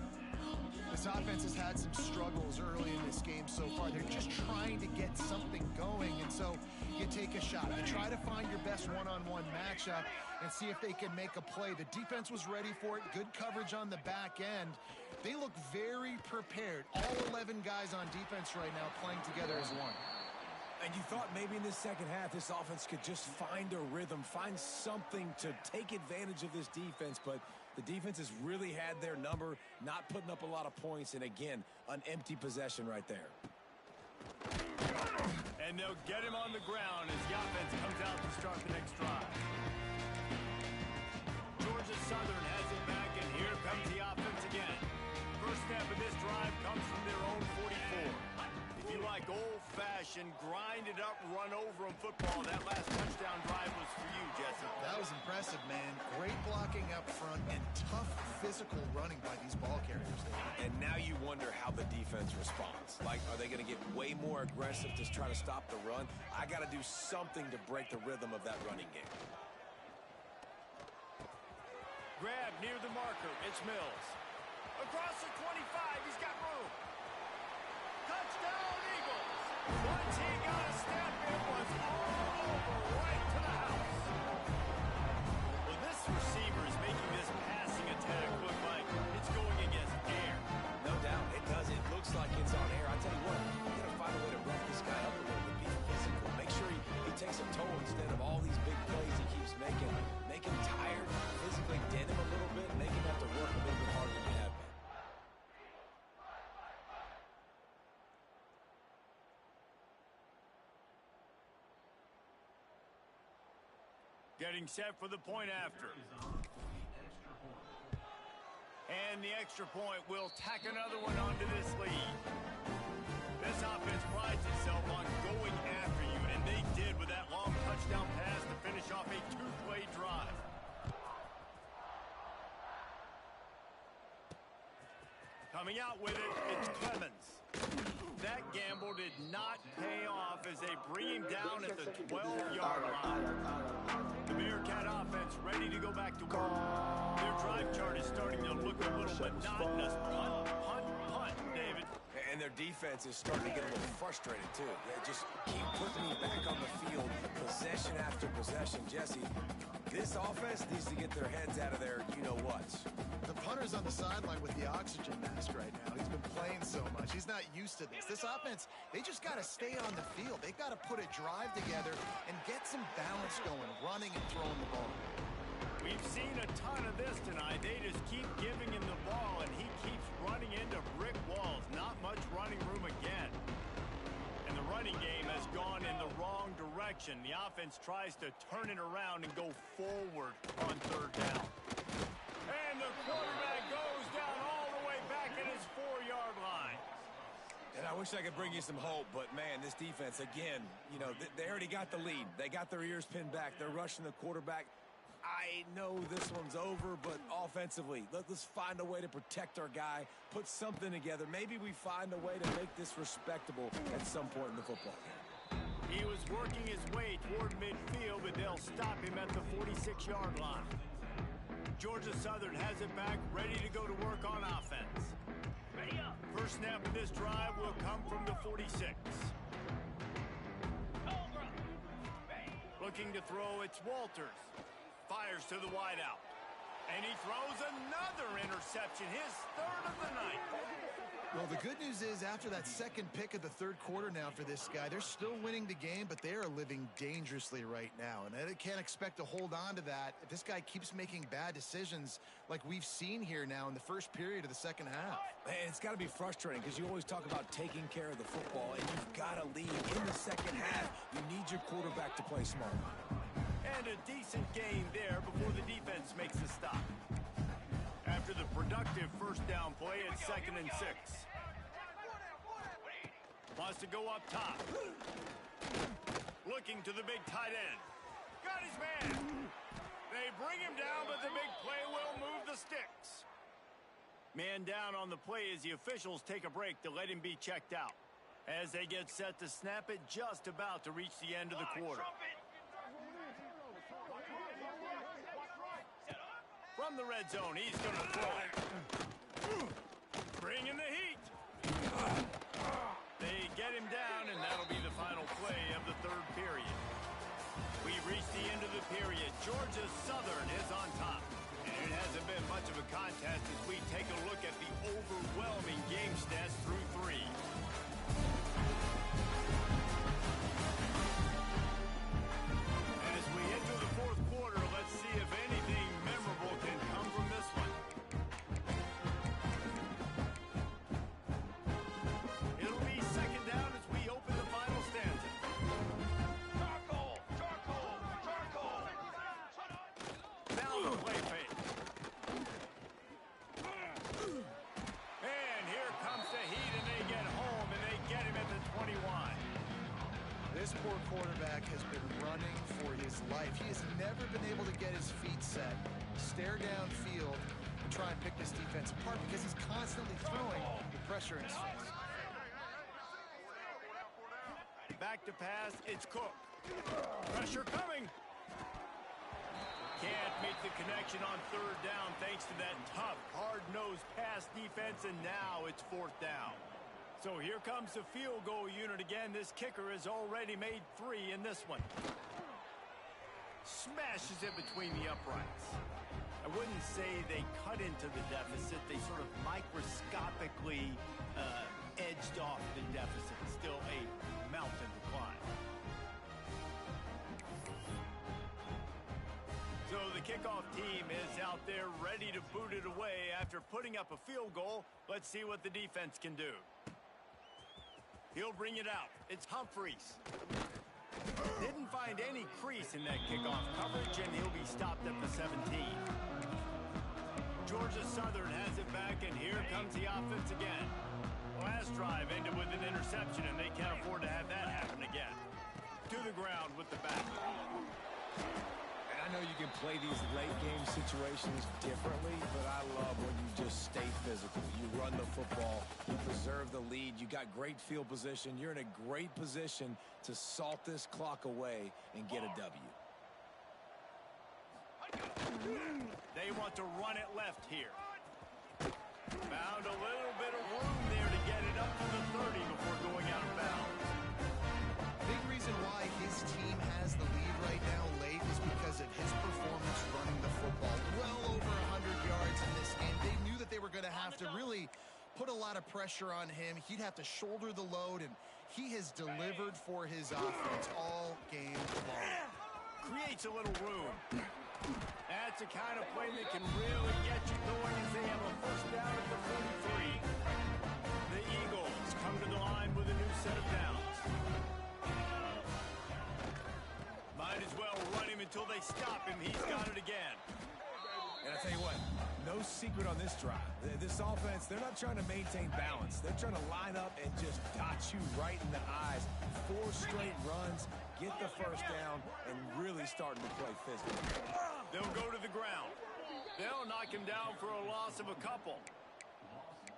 This offense has had some struggles early in this game so far. They're just trying to get something going, and so you take a shot. You try to find your best one-on-one matchup and see if they can make a play. The defense was ready for it. Good coverage on the back end. They look very prepared. All 11 guys on defense right now playing together as one. And you thought maybe in this second half this offense could just find a rhythm, find something to take advantage of this defense, but the defense has really had their number, not putting up a lot of points, and again, an empty possession right there. And they'll get him on the ground as the offense comes out to start the next drive. Georgia Southern has it back, and here comes the offense again. First snap of this drive comes from their own 44. If you like old-fashioned, grind-it-up, run-over-'em football, that last touchdown drive was for you, Jesse. That was impressive, man. Great blocking up front and tough physical running by these ball carriers. And now you wonder how the defense responds. Like, are they going to get way more aggressive to try to stop the run? I got to do something to break the rhythm of that running game. Grab near the marker. It's Mills. Across the 25. He's got room. Touchdown, Eagles. Once he got a step, it was all over right to the house. Well, this receiver is making this passing attack look like it's going against air. No doubt, it does. It looks like it's on air. I tell you what, you got to find a way to rough this guy up a little bit, be physical. Make sure he takes a toll instead of all these big plays he keeps making. Make him tired, physically dent him a little bit, make him have to work a little bit harder than he have been. Getting set for the point after. And the extra point will tack another one onto this lead. This offense prides itself on going after you, and they did with that long touchdown pass to finish off a 2-play drive. Coming out with it, it's Clemens. That gamble did not pay off as they bring him down at the 12-yard line. The Bearcat offense ready to go back to work. Their drive chart is starting to look a little monotonous. Punt, punt, punt, David. And their defense is starting to get a little frustrated, too. They just keep putting me back on the field, possession after possession. Jesse, this offense needs to get their heads out of their you-know-whats. The punter's on the sideline with the oxygen mask right now. He's been playing so much. He's not used to this. This offense, they just got to stay on the field. They've got to put a drive together and get some balance going, running and throwing the ball. We've seen a ton of this tonight. They just keep giving him the ball, and he keeps running into brick walls. Not much running room again. And the running game has gone in the wrong direction. The offense tries to turn it around and go forward on 3rd down. And the quarterback goes down all the way back at his 4-yard line. And I wish I could bring you some hope, but, man, this defense, again, you know, they already got the lead. They got their ears pinned back. They're rushing the quarterback. I know this one's over, but offensively, let's find a way to protect our guy, put something together. Maybe we find a way to make this respectable at some point in the football game. He was working his way toward midfield, but they'll stop him at the 46-yard line. Georgia Southern has it back, ready to go to work on offense. Ready up. First snap of this drive will come from the 46. Cobra. Looking to throw, it's Walters. Fires to the wideout. And he throws another interception, his third of the night. Well, the good news is after that second pick of the third quarter now for this guy, they're still winning the game, but they are living dangerously right now. And they can't expect to hold on to that if this guy keeps making bad decisions like we've seen here now in the first period of the second half. And it's got to be frustrating because you always talk about taking care of the football, and you've got to lead in the second half. You need your quarterback to play small. And a decent gain there before the defense makes a stop. After the productive first down play, it's 2nd and 6. Wants to go up top. Looking to the big tight end. Got his man. They bring him down, but the big play will move the sticks. Man down on the play as the officials take a break to let him be checked out. As they get set to snap it, just about to reach the end of the quarter. From the red zone, he's going to throw it. Bring in the heat. They get him down, and that'll be the final play of the third period. We've reached the end of the period. Georgia Southern is on top. And it hasn't been much of a contest as we take a look at the overwhelming game stats through 3. As we enter the fourth quarter, let's see if anything memorable can come from this one. It'll be 2nd down as we open the final stanza. Charcoal. Charcoal. Charcoal. Now the play fake. And here comes the heat, and they get home, and they get him at the 21. This poor quarterback has been running for his life. He has never been able to get his feet set, stare downfield, and try and pick this defense apart because he's constantly throwing with pressure in his face. Back to pass, it's Cook. Pressure coming. Can't make the connection on 3rd down thanks to that tough, hard-nosed pass defense, and now it's 4th down. So here comes the field goal unit again. This kicker has already made 3 in this one. Smashes it between the uprights. I wouldn't say they cut into the deficit. They sort of microscopically edged off the deficit. Still a mountain to climb. So the kickoff team is out there ready to boot it away after putting up a field goal. Let's see what the defense can do. He'll bring it out. It's Humphreys. Didn't find any crease in that kickoff coverage, and he'll be stopped at the 17. Georgia Southern has it back, and here comes the offense again. Last drive ended with an interception, and they can't afford to have that happen again. To the ground with the back. I know you can play these late-game situations differently, but I love when you just stay physical. You run the football, you preserve the lead, you got great field position, you're in a great position to salt this clock away and get a W. They want to run it left here. Found a little bit of room there to get it up to the 30 before going out of bounds. Big reason why his team has the lead right now late is because of his performance running the football. Well over 100 yards in this game. They knew that they were going to have to really put a lot of pressure on him. He'd have to shoulder the load, and he has delivered for his offense all game long. Creates a little room. That's the kind of play that can really get you going as they have a first down at the 43. The Eagles come to the line with a new set of downs. Might as well run him until they stop him. He's got it again. And I tell you what, no secret on this drive. This offense, they're not trying to maintain balance. They're trying to line up and just dot you right in the eyes. 4 straight runs, get the first down, and really starting to play physical. They'll go to the ground. They'll knock him down for a loss of a couple.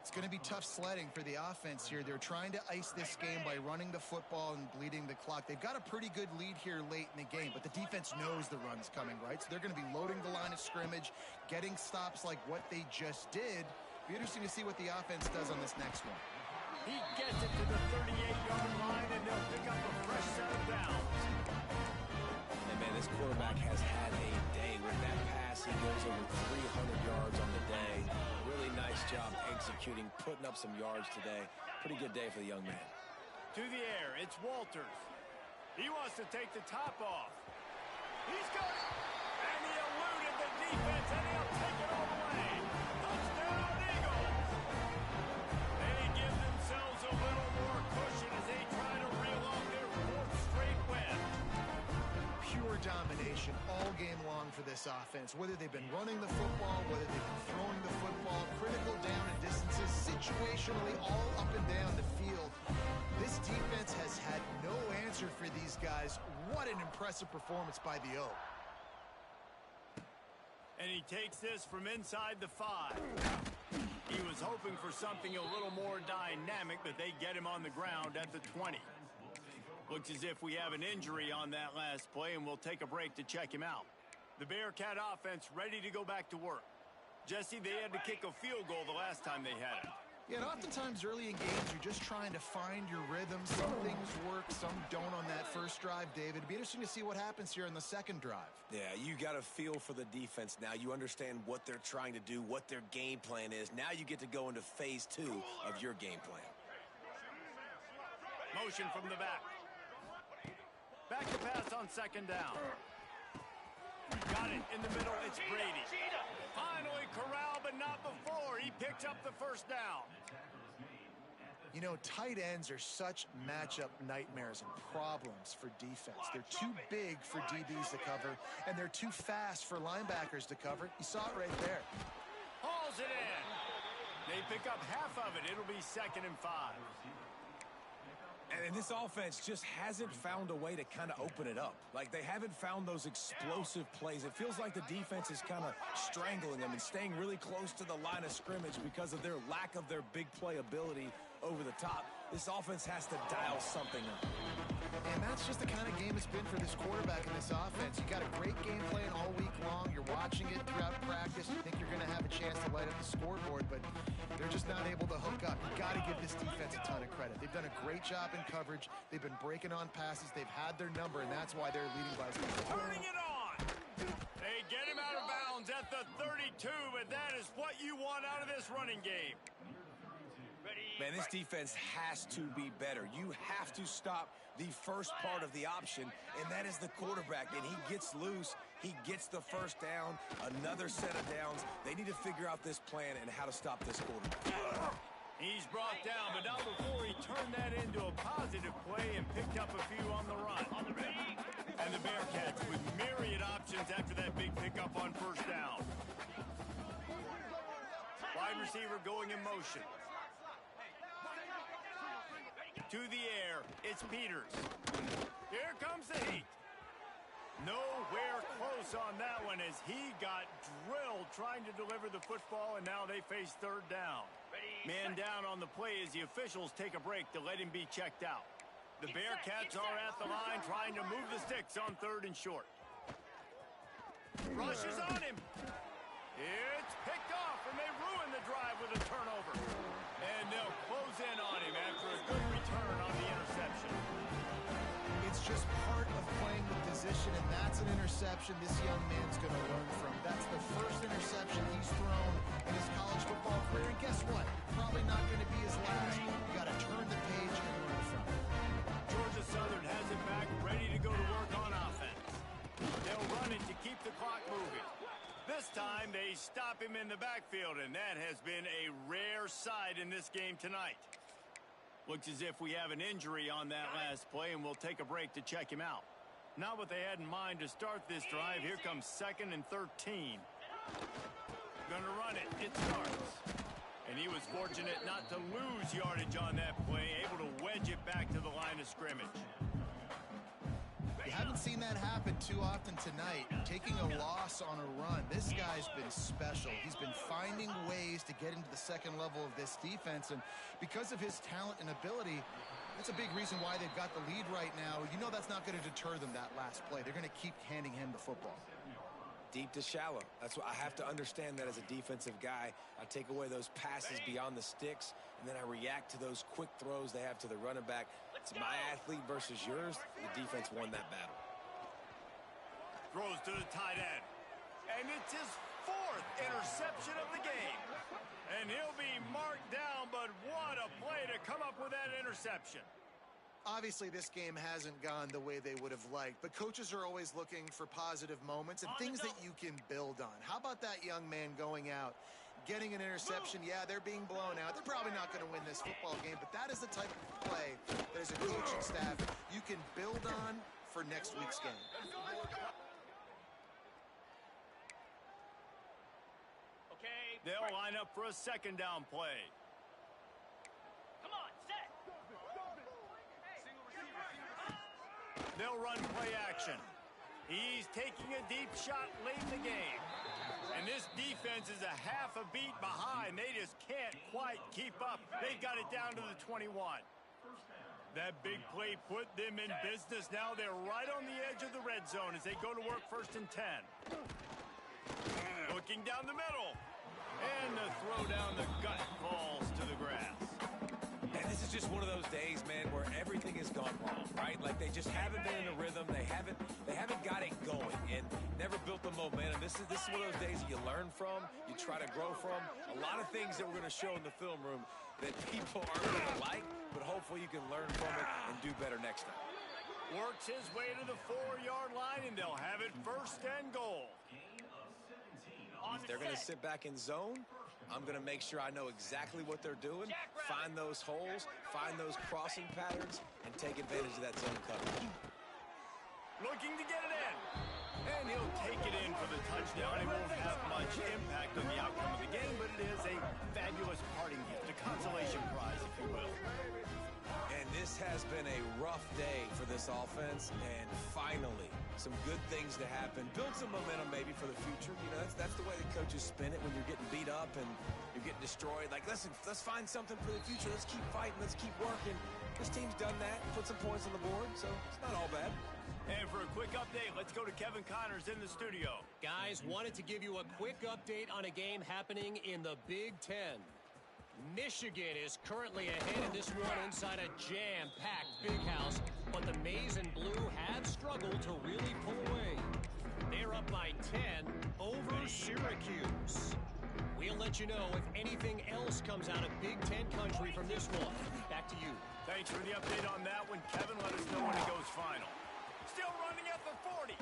It's going to be tough sledding for the offense here. They're trying to ice this game by running the football and bleeding the clock. They've got a pretty good lead here late in the game, but the defense knows the run's coming, right? So they're going to be loading the line of scrimmage, getting stops like what they just did. Be interesting to see what the offense does on this next one. He gets it to the 38-yard line, and they'll pick up a fresh set of downs. And, man, this quarterback has had a day. With that pass, he goes over 300 yards on the day. Really nice job executing, putting up some yards today. Pretty good day for the young man. To the air, it's Walters. He wants to take the top off. He's got it. And he eluded the defense, and he'll take it all the way. Touchdown, Eagles. They give themselves a little more cushion as they try to reel off their fourth straight win. Pure domination all game long for this offense. Whether they've been running the football, whether they've been throwing the football, critical down and distances, situationally all up and down the field. This defense has had no answer for these guys. What an impressive performance by the O. And he takes this from inside the 5. He was hoping for something a little more dynamic, but they get him on the ground at the 20. Looks as if we have an injury on that last play, and we'll take a break to check him out. The Bearcat offense ready to go back to work. Jesse, they had to kick a field goal the last time they had it. Yeah, and oftentimes early in games, you're just trying to find your rhythm. Some things work, some don't on that first drive, David. It'd be interesting to see what happens here in the second drive. Yeah, you got a feel for the defense now. You understand what they're trying to do, what their game plan is. Now you get to go into phase 2 of your game plan. Motion from the back. Back to pass on second down. Got it in the middle. It's Brady. Finally corralled, but not before. He picks up the first down. You know, tight ends are such matchup nightmares and problems for defense. They're too big for DBs to cover, and they're too fast for linebackers to cover. You saw it right there. Hauls it in. They pick up half of it. It'll be 2nd and 5. And this offense just hasn't found a way to kind of open it up. Like, they haven't found those explosive plays. It feels like the defense is kind of strangling them and staying really close to the line of scrimmage because of their lack of their big play ability over the top. This offense has to dial something up. And that's just the kind of game it's been for this quarterback and this offense. You got a great game plan all week long. You're watching it throughout practice. You think you're going to have a chance to light up the scoreboard, but they're just not able to hook up. You got to give this defense a ton of credit. They've done a great job in coverage. They've been breaking on passes. They've had their number, and that's why they're leading by some. Turning it on. They get him out of bounds at the 32, but that is what you want out of this running game. Man, this defense has to be better. You have to stop the first part of the option, and that is the quarterback. And he gets loose. He gets the first down, another set of downs. They need to figure out this plan and how to stop this quarterback. He's brought down, but not before he turned that into a positive play and picked up a few on the run. And the Bearcats with myriad options after that big pickup on first down. Wide receiver going in motion. To the air, it's Peters. Here comes the heat. Nowhere close on that one as he got drilled trying to deliver the football, and now they face third down. Man down on the play as the officials take a break to let him be checked out. The Bearcats are at the line trying to move the sticks on 3rd and short. Rushes on him. It's picked off, and they ruin the drive with a turnover. And they'll close in on him after a good return on the interception. It's just part of playing the position, and that's an interception this young man's going to learn from. That's the first interception he's thrown in his college football career, and guess what? Probably not going to be his last. You got to turn the page and learn from it. Georgia Southern has it back, ready to go to work on offense. They'll run it to keep the clock moving. This time, they stop him in the backfield, and that has been a rare sight in this game tonight. Looks as if we have an injury on that last play, and we'll take a break to check him out. Not what they had in mind to start this drive. Here comes 2nd and 13. Gonna run it. It starts. And he was fortunate not to lose yardage on that play, able to wedge it back to the line of scrimmage. You haven't seen that happen too often tonight. Taking a loss on a run. This guy's been special. He's been finding ways to get into the second level of this defense, and because of his talent and ability, that's a big reason why they've got the lead right now. You know that's not going to deter them that last play. They're going to keep handing him the football. Deep to shallow. That's what I have to understand that as a defensive guy. I take away those passes beyond the sticks, and then I react to those quick throws they have to the running back. It's my athlete versus yours. The defense won that battle. Throws to the tight end. And it's his 4th interception of the game. And he'll be marked down, but what a play to come up with that interception. Obviously, this game hasn't gone the way they would have liked, but coaches are always looking for positive moments and things that you can build on. How about that young man going out, getting an interception? Yeah, they're being blown out. They're probably not going to win this football game, but that is the type of play that as a coaching staff you can build on for next week's game. Okay. They'll line up for a second down play. Come on, set. They'll run play action. He's taking a deep shot late in the game. And this defense is a half a beat behind. They just can't quite keep up. They've got it down to the 21. That big play put them in business. Now they're right on the edge of the red zone as they go to work 1st and 10. Looking down the middle. And the throw down the gut falls to the grass. And this is just one of those days, man, where everything has gone wrong, right? Like they just haven't been in a rhythm. They haven't got it going and never built the momentum. This is one of those days that you learn from, you try to grow from. A lot of things that we're going to show in the film room that people aren't going to like, but hopefully you can learn from it and do better next time. Works his way to the 4-yard line, and they'll have it 1st and goal. If they're going to sit back in zone, I'm going to make sure I know exactly what they're doing, find those holes, find those crossing patterns, and take advantage of that zone coverage. Looking to get it in. And he'll take it in for the touchdown. It won't have much impact on the outcome of the game, but it is a fabulous parting gift, a consolation prize, if you will. And this has been a rough day for this offense, and finally, some good things to happen. Build some momentum maybe for the future. You know, that's the way the coaches spin it when you're getting beat up and you're getting destroyed. Like, listen, let's find something for the future. Let's keep fighting. Let's keep working. This team's done that, put some points on the board, so it's not all bad. And for a quick update, let's go to Kevin Connors in the studio. Guys, wanted to give you a quick update on a game happening in the Big Ten. Michigan is currently ahead in this one inside a jam-packed Big House, but the Maize and Blue have struggled to really pull away. They're up by 10 over Syracuse. We'll let you know if anything else comes out of Big Ten country from this one. Back to you. Thanks for the update on that one, Kevin. Let us know when it goes final. Still running at the 40.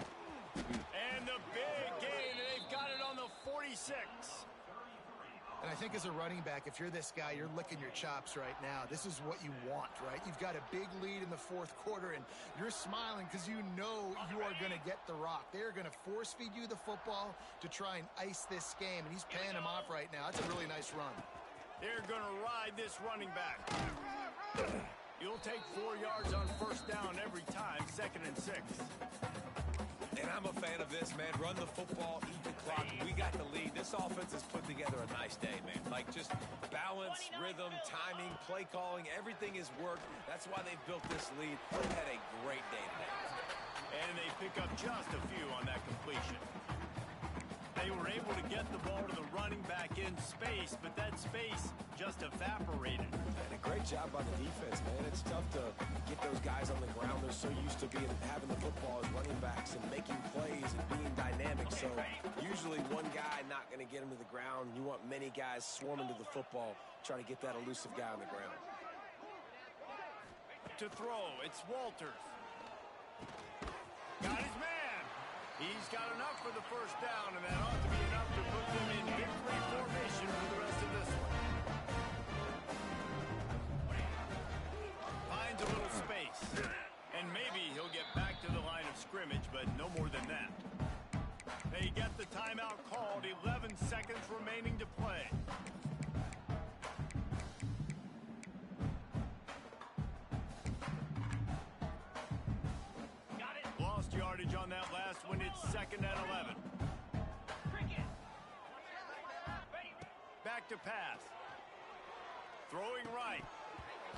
And the big gain, and they've got it on the 46. And I think as a running back, if you're this guy, you're licking your chops right now. This is what you want, right? You've got a big lead in the 4th quarter, and you're smiling because you know you are going to get the rock. They're going to force feed you the football to try and ice this game, and he's paying him off right now. That's a really nice run. They're going to ride this running back. You'll take 4 yards on 1st down every time, 2nd and 6. And I'm a fan of this, man. Run the football, eat the clock. We got the lead. This offense has put together a nice day, man. Like, just balance, rhythm, timing, play calling, everything has worked. That's why they've built this lead. They've had a great day today. And they pick up just a few on that completion. They were able to get the ball to the running back in space, but that space just evaporated. And a great job by the defense, man. It's tough to get those guys on the ground. They're so used to having the football as running backs and making plays and being dynamic. So usually one guy not going to get him to the ground. You want many guys swarming to the football, trying to get that elusive guy on the ground. To throw, it's Walters. Got his man. He's got enough for the 1st down, and that ought to be enough to put them in victory formation for the rest of this one. Finds a little space, and maybe he'll get back to the line of scrimmage, but no more than that. They get the timeout called, 11 seconds remaining to play. it's 2nd and 11. Back to pass. Throwing right.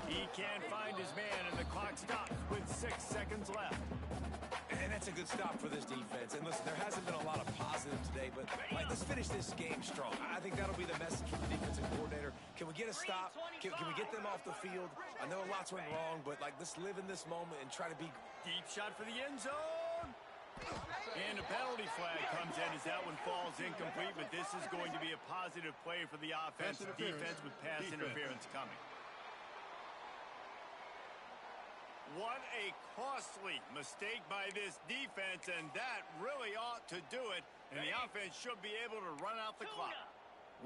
He can't find his man, and the clock stops with 6 seconds left. And that's a good stop for this defense. And listen, there hasn't been a lot of positive today, but let's finish this game strong. I think that'll be the message from the defensive coordinator. Can we get a stop? Can we get them off the field? I know lots went wrong, but let's live in this moment and try to be... Deep shot for the end zone. And a penalty flag comes in as that one falls incomplete, but this is going to be a positive play for the offense. Defense with pass interference coming. What a costly mistake by this defense, and that really ought to do it. And the offense should be able to run out the clock.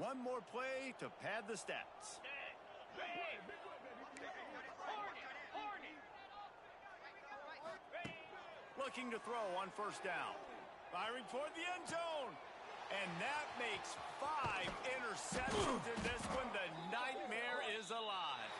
One more play to pad the stats. Looking to throw on 1st down. Firing toward the end zone. And that makes 5 interceptions in this one. The nightmare is alive.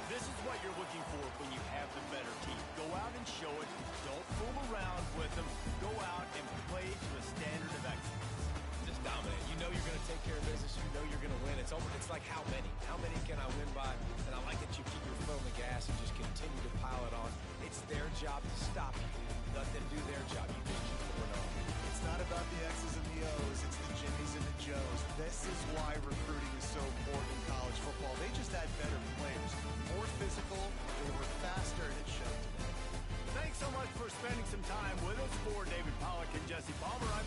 This is what you're looking for when you have the better team. Go out and show it. Don't fool around with them. Go out and play to a standard of excellence. Just dominate. You know you're going to take care of business. You know you're going to win. It's like how many? How many can I win by? And I like that you keep your foot on the gas and just continue to pile it on. It's their job to stop you. Let them do their job. You just keep going on. It's not about the X's and the O's. It's the Jimmies and the Joes. This is why recruiting is so important in college football. They just had better players. More physical. They were faster, and it showed today. Thanks so much for spending some time with us. For David Pollack and Jesse Palmer, I'm